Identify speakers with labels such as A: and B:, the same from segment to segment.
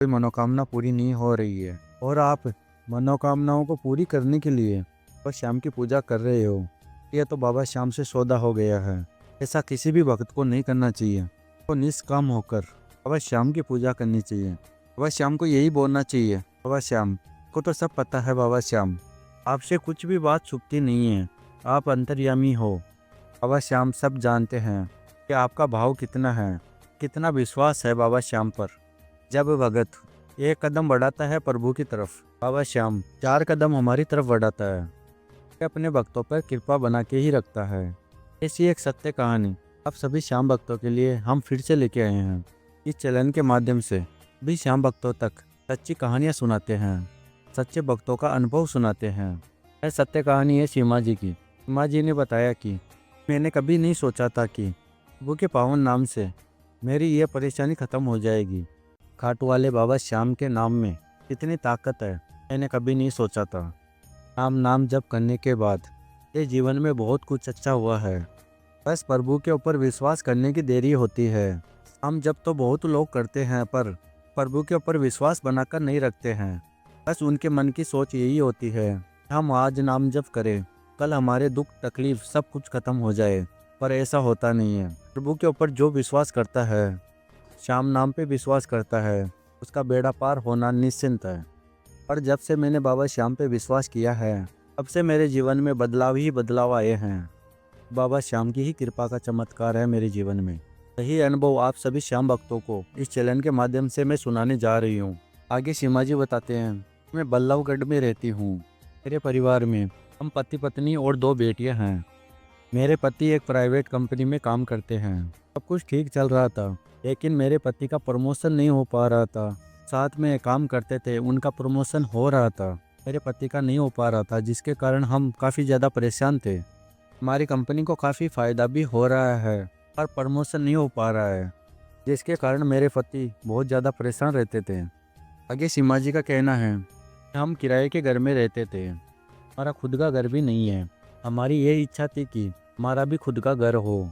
A: कोई मनोकामना पूरी नहीं हो रही है और आप मनोकामनाओं को पूरी करने के लिए बाबा श्याम की पूजा कर रहे हो, यह तो बाबा श्याम से सौदा हो गया है। ऐसा किसी भी भक्त को नहीं करना चाहिए। तो निष्काम होकर बाबा श्याम की पूजा करनी चाहिए। बाबा श्याम को यही बोलना चाहिए, बाबा श्याम को तो सब पता है, बाबा श्याम आपसे कुछ भी बात छुपती नहीं है, आप अंतर्यामी हो। बाबा श्याम सब जानते हैं कि आपका भाव कितना है, कितना विश्वास है बाबा श्याम पर। जब भगत एक कदम बढ़ाता है प्रभु की तरफ, बाबा श्याम 4 कदम हमारी तरफ बढ़ाता है। ये अपने भक्तों पर कृपा बना के ही रखता है। ऐसी एक सत्य कहानी आप सभी श्याम भक्तों के लिए हम फिर से लेके आए हैं। इस चैनल के माध्यम से भी श्याम भक्तों तक सच्ची कहानियाँ सुनाते हैं, सच्चे भक्तों का अनुभव सुनाते हैं। यह सत्य कहानी है सीमा जी की। सीमा जी ने बताया कि मैंने कभी नहीं सोचा था कि प्रभु के पावन नाम से मेरी यह परेशानी खत्म हो जाएगी। खाटू वाले बाबा श्याम के नाम में इतनी ताकत है, मैंने कभी नहीं सोचा था। नाम जप करने के बाद ये जीवन में बहुत कुछ अच्छा हुआ है। बस प्रभु के ऊपर विश्वास करने की देरी होती है। नाम जप तो बहुत लोग करते हैं पर प्रभु के ऊपर विश्वास बनाकर नहीं रखते हैं। बस उनके मन की सोच यही होती है, हम आज नाम जप करें, कल हमारे दुख तकलीफ सब कुछ खत्म हो जाए। पर ऐसा होता नहीं है। प्रभु के ऊपर जो विश्वास करता है, श्याम नाम पे विश्वास करता है, उसका बेड़ा पार होना निश्चिंत है। और जब से मैंने बाबा श्याम पे विश्वास किया है, तब से मेरे जीवन में बदलाव ही बदलाव आए हैं। बाबा श्याम की ही कृपा का चमत्कार है मेरे जीवन में। यही अनुभव आप सभी श्याम भक्तों को इस चैनल के माध्यम से मैं सुनाने जा रही हूँ। आगे सीमा जी बताते हैं, मैं बल्लभगढ़ में रहती हूँ। मेरे परिवार में हम पति पत्नी और 2 बेटियाँ हैं। मेरे पति एक प्राइवेट कंपनी में काम करते हैं। सब कुछ ठीक चल रहा था, लेकिन मेरे पति का प्रमोशन नहीं हो पा रहा था। साथ में काम करते थे, उनका प्रमोशन हो रहा था, मेरे पति का नहीं हो पा रहा था, जिसके कारण हम काफ़ी ज़्यादा परेशान थे। हमारी कंपनी को काफ़ी फ़ायदा भी हो रहा है पर प्रमोशन नहीं हो पा रहा है, जिसके कारण मेरे पति बहुत ज़्यादा परेशान रहते थे। आगे सीमा जी का कहना है, हम किराए के घर में रहते थे, हमारा खुद का घर भी नहीं है। हमारी ये इच्छा थी कि हमारा भी खुद का घर हो,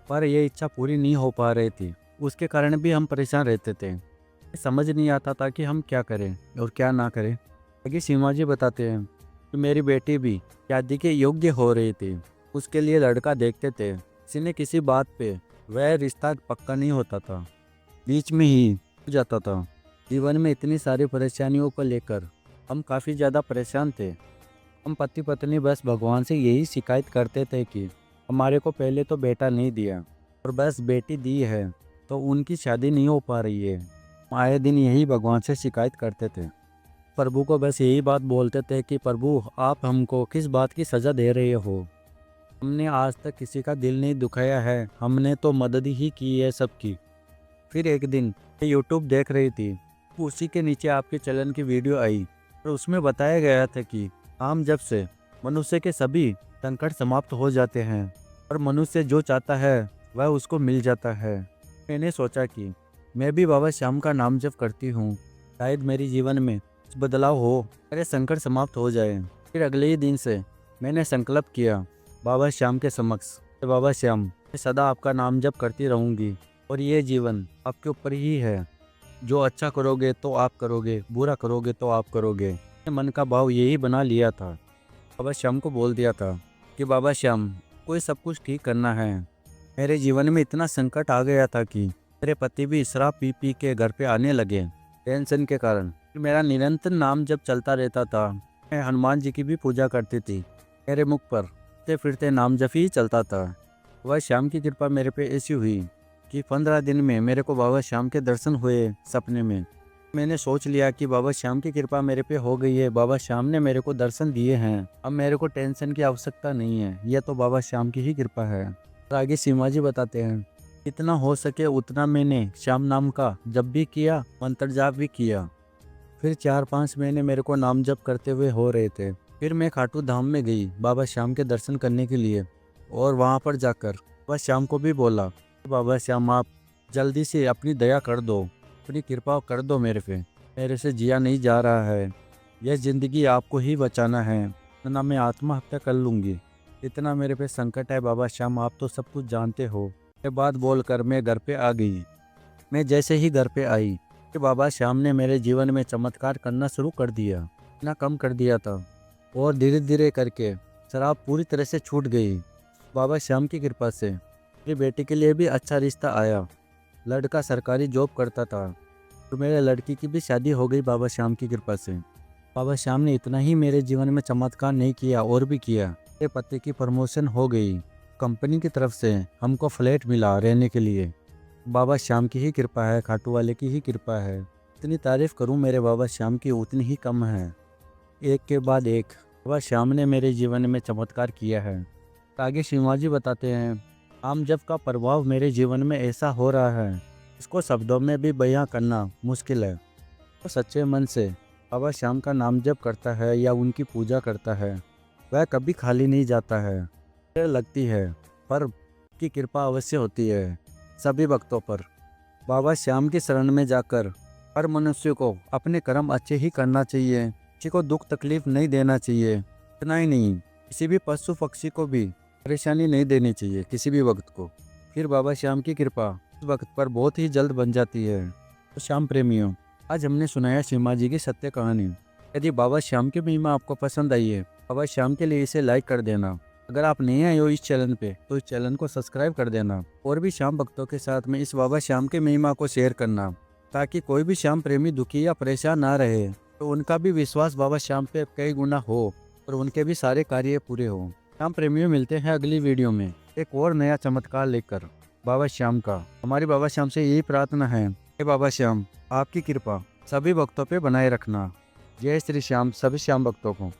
A: पर यह इच्छा पूरी नहीं हो पा रही थी। उसके कारण भी हम परेशान रहते थे। समझ नहीं आता था कि हम क्या करें और क्या ना करें। आगे सीमा जी बताते हैं कि मेरी बेटी भी शादी के योग्य हो रही थी। उसके लिए लड़का देखते थे, किसी न किसी बात पे वह रिश्ता पक्का नहीं होता था, बीच में ही हो जाता था। जीवन में इतनी सारी परेशानियों को लेकर हम काफ़ी ज़्यादा परेशान थे। हम पति पत्नी बस भगवान से यही शिकायत करते थे कि हमारे को पहले तो बेटा नहीं दिया और बस बेटी दी है तो उनकी शादी नहीं हो पा रही है। आए दिन यही भगवान से शिकायत करते थे। प्रभु को बस यही बात बोलते थे कि प्रभु आप हमको किस बात की सज़ा दे रहे हो। हमने आज तक किसी का दिल नहीं दुखाया है, हमने तो मदद ही की है सबकी। फिर एक दिन यूट्यूब देख रही थी, उसी के नीचे आपके चैनल की वीडियो आई और उसमें बताया गया था कि नाम जप से मनुष्य के सभी संकट समाप्त हो जाते हैं और मनुष्य जो चाहता है वह उसको मिल जाता है। मैंने सोचा कि मैं भी बाबा श्याम का नाम जप करती हूँ, शायद मेरे जीवन में कुछ बदलाव हो, मेरे संकट समाप्त हो जाए। फिर अगले ही दिन से मैंने संकल्प किया बाबा श्याम के समक्ष, बाबा श्याम मैं सदा आपका नाम जप करती रहूँगी और ये जीवन आपके ऊपर ही है। जो अच्छा करोगे तो आप करोगे, बुरा करोगे तो आप करोगे। मैंने मन का भाव यही बना लिया था। बाबा श्याम को बोल दिया था कि बाबा श्याम कोई सब कुछ ठीक करना है। मेरे जीवन में इतना संकट आ गया था कि मेरे पति भी शराब पी पी के घर पे आने लगे टेंशन के कारण। मेरा निरंतर नाम जब चलता रहता था। मैं हनुमान जी की भी पूजा करती थी। मेरे मुख पर फिरते फिरते नाम जप ही चलता था। बाबा श्याम की कृपा मेरे पे ऐसी हुई कि 15 दिन में मेरे को बाबा श्याम के दर्शन हुए सपने में। मैंने सोच लिया कि बाबा श्याम की कृपा मेरे पे हो गई है, बाबा श्याम ने मेरे को दर्शन दिए हैं, अब मेरे को टेंशन की आवश्यकता नहीं है, यह तो बाबा श्याम की ही कृपा है। और आगे सीमा जी बताते हैं, इतना हो सके उतना मैंने श्याम नाम का जप भी किया, मंत्र जाप भी किया। फिर 4-5 महीने मेरे को नाम जप करते हुए हो रहे थे। फिर मैं खाटू धाम में गई बाबा श्याम के दर्शन करने के लिए और वहाँ पर जाकर बाबा श्याम को भी बोला, बाबा श्याम आप जल्दी से अपनी दया कर दो, अपनी कृपा कर दो मेरे से जिया नहीं जा रहा है, यह ज़िंदगी आपको ही बचाना है, वरना मैं आत्महत्या कर लूँगी। इतना मेरे पे संकट है बाबा श्याम, आप तो सब कुछ जानते हो। ये बात बोलकर मैं घर पे आ गई। मैं जैसे ही घर पे आई कि बाबा श्याम ने मेरे जीवन में चमत्कार करना शुरू कर दिया, इतना कम कर दिया था और धीरे धीरे करके शराब पूरी तरह से छूट गई। बाबा श्याम की कृपा से मेरी बेटी के लिए भी अच्छा रिश्ता आया। लड़का सरकारी जॉब करता था तो मेरे लड़की की भी शादी हो गई बाबा श्याम की कृपा से। बाबा श्याम ने इतना ही मेरे जीवन में चमत्कार नहीं किया और भी किया। मेरे पति की प्रमोशन हो गई, कंपनी की तरफ से हमको फ्लैट मिला रहने के लिए। बाबा श्याम की ही कृपा है, खाटू वाले की ही कृपा है। इतनी तारीफ करूं मेरे बाबा श्याम की उतनी ही कम है। एक के बाद एक बाबा श्याम ने मेरे जीवन में चमत्कार किया है। आगे शिवाजी बताते हैं, आम जप का प्रभाव मेरे जीवन में ऐसा हो रहा है, इसको शब्दों में भी बयां करना मुश्किल है। तो सच्चे मन से बाबा श्याम का नाम जप करता है या उनकी पूजा करता है, वह कभी खाली नहीं जाता है। मुझे लगती है पर की कृपा अवश्य होती है सभी भक्तों पर। बाबा श्याम की शरण में जाकर हर मनुष्य को अपने कर्म अच्छे ही करना चाहिए, किसी को दुख तकलीफ नहीं देना चाहिए। इतना ही नहीं, किसी भी पशु पक्षी को भी परेशानी नहीं देनी चाहिए, किसी भी वक्त को। फिर बाबा श्याम की कृपा उस वक्त पर बहुत ही जल्द बन जाती है। तो श्याम प्रेमियों, आज हमने सुनाया शिवाजी की सत्य कहानी। यदि बाबा श्याम की महिमा आपको पसंद आई है, बाबा श्याम के लिए इसे लाइक कर देना। अगर आप नए आए हो इस चैनल पे तो इस चैनल को सब्सक्राइब कर देना और भी श्याम भक्तों के साथ में इस बाबा श्याम की महिमा को शेयर करना, ताकि कोई भी श्याम प्रेमी दुखी या परेशान ना रहे, तो उनका भी विश्वास बाबा श्याम पे कई गुना हो और उनके भी सारे कार्य पूरे हो। श्याम प्रेमियों, मिलते हैं अगली वीडियो में एक और नया चमत्कार लेकर बाबा श्याम का। हमारी बाबा श्याम से यही प्रार्थना है कि बाबा श्याम आपकी कृपा सभी भक्तों पे बनाए रखना। जय श्री श्याम सभी श्याम भक्तों को।